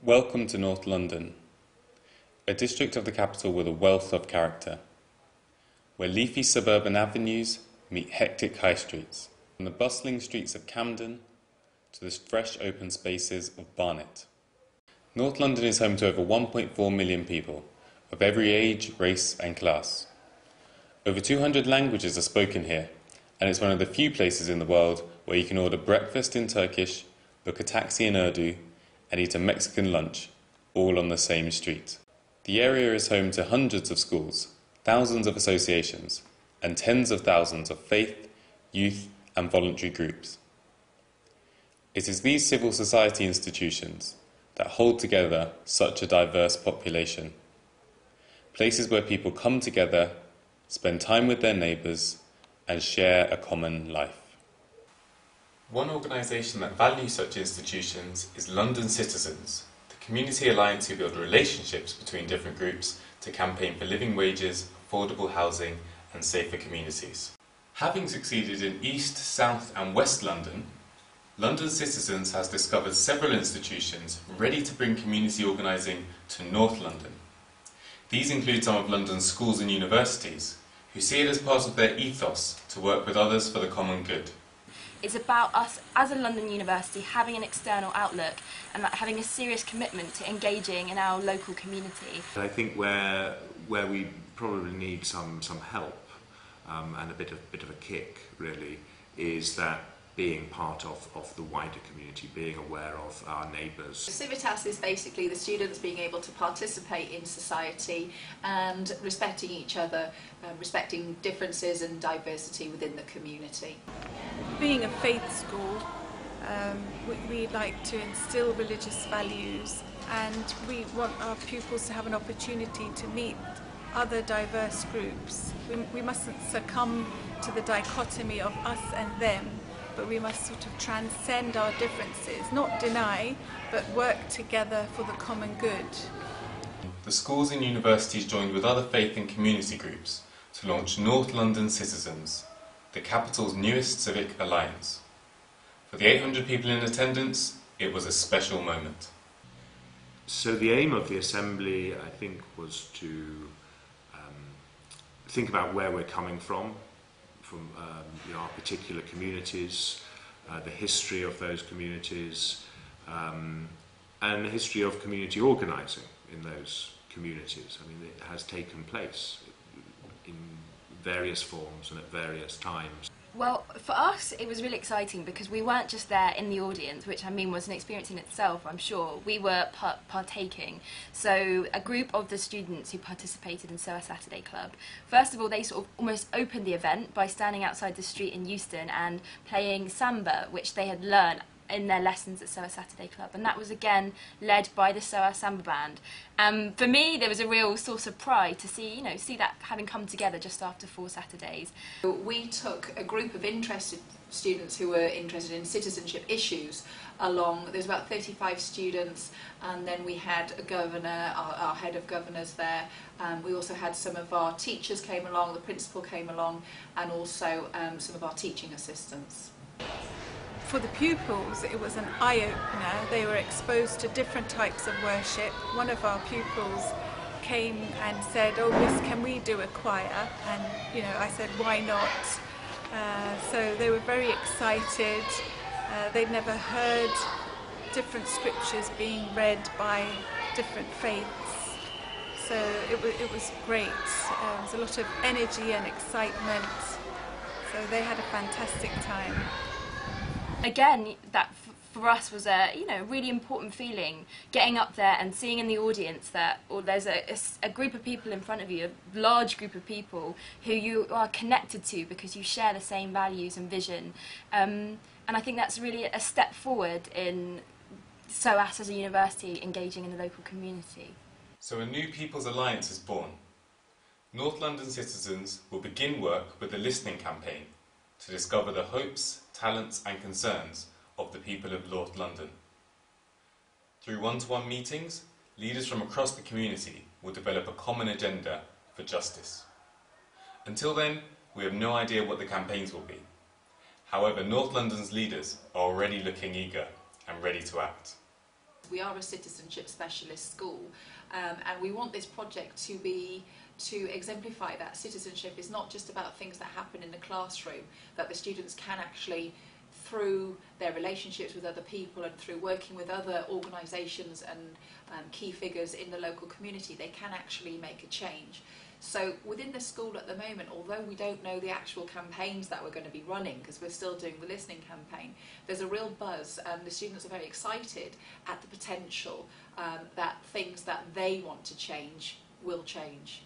Welcome to North London, a district of the capital with a wealth of character, where leafy suburban avenues meet hectic high streets, from the bustling streets of Camden to the fresh open spaces of Barnet. North London is home to over 1.4 million people, of every age, race and class. Over 200 languages are spoken here, and it's one of the few places in the world where you can order breakfast in Turkish, book a taxi in Urdu, and eat a Mexican lunch, all on the same street. The area is home to hundreds of schools, thousands of associations, and tens of thousands of faith, youth, and voluntary groups. It is these civil society institutions that hold together such a diverse population. Places where people come together, spend time with their neighbours, and share a common life. One organisation that values such institutions is London Citizens, the community alliance who build relationships between different groups to campaign for living wages, affordable housing and safer communities. Having succeeded in East, South and West London, London Citizens has discovered several institutions ready to bring community organising to North London. These include some of London's schools and universities, who see it as part of their ethos to work with others for the common good. It's about us as a London university having an external outlook and having a serious commitment to engaging in our local community. I think where we probably need some help and a bit of a kick really is that being part of the wider community, being aware of our neighbours. Civitas is basically the students being able to participate in society and respecting each other, respecting differences and diversity within the community. Being a faith school, we like to instill religious values, and we want our pupils to have an opportunity to meet other diverse groups. We mustn't succumb to the dichotomy of us and them, but we must sort of transcend our differences, not deny, but work together for the common good. The schools and universities joined with other faith and community groups to launch North London Citizens, the capital's newest civic alliance. For the 800 people in attendance, it was a special moment. So the aim of the Assembly, I think, was to think about where we're coming from our particular communities, the history of those communities, and the history of community organising in those communities. I mean, it has taken place in various forms and at various times. Well, for us it was really exciting because we weren't just there in the audience, which I mean was an experience in itself, I'm sure. We were partaking. So a group of the students who participated in SOA Saturday Club, first of all they sort of almost opened the event by standing outside the street in Euston and playing samba, which they had learned in their lessons at SOA Saturday Club, and that was again led by the SOA Samba Band. For me, there was a real source of pride to see that having come together just after 4 Saturdays. We took a group of interested students who were interested in citizenship issues along. There was about 35 students, and then we had a governor, our head of governors there. We also had some of our teachers came along, the principal came along, and also some of our teaching assistants. For the pupils, it was an eye-opener. They were exposed to different types of worship. One of our pupils came and said, "Oh, Miss, can we do a choir?" And I said, "Why not?" So they were very excited. They'd never heard different scriptures being read by different faiths. So it was great. There was a lot of energy and excitement. So they had a fantastic time. Again, that for us was a really important feeling, getting up there and seeing in the audience that there's a group of people in front of you, a large group of people who you are connected to because you share the same values and vision. And I think that's really a step forward in SOAS as a university engaging in the local community. So a new People's Alliance is born. North London Citizens will begin work with a listening campaign to discover the hopes, talents and concerns of the people of North London. Through one-to-one meetings, leaders from across the community will develop a common agenda for justice. Until then, we have no idea what the campaigns will be. However, North London's leaders are already looking eager and ready to act. We are a citizenship specialist school, and we want this project to exemplify that citizenship is not just about things that happen in the classroom, that the students can actually, through their relationships with other people and through working with other organisations and key figures in the local community, they can actually make a change. So within the school at the moment, although we don't know the actual campaigns that we're going to be running, because we're still doing the listening campaign, there's a real buzz and the students are very excited at the potential that things that they want to change will change.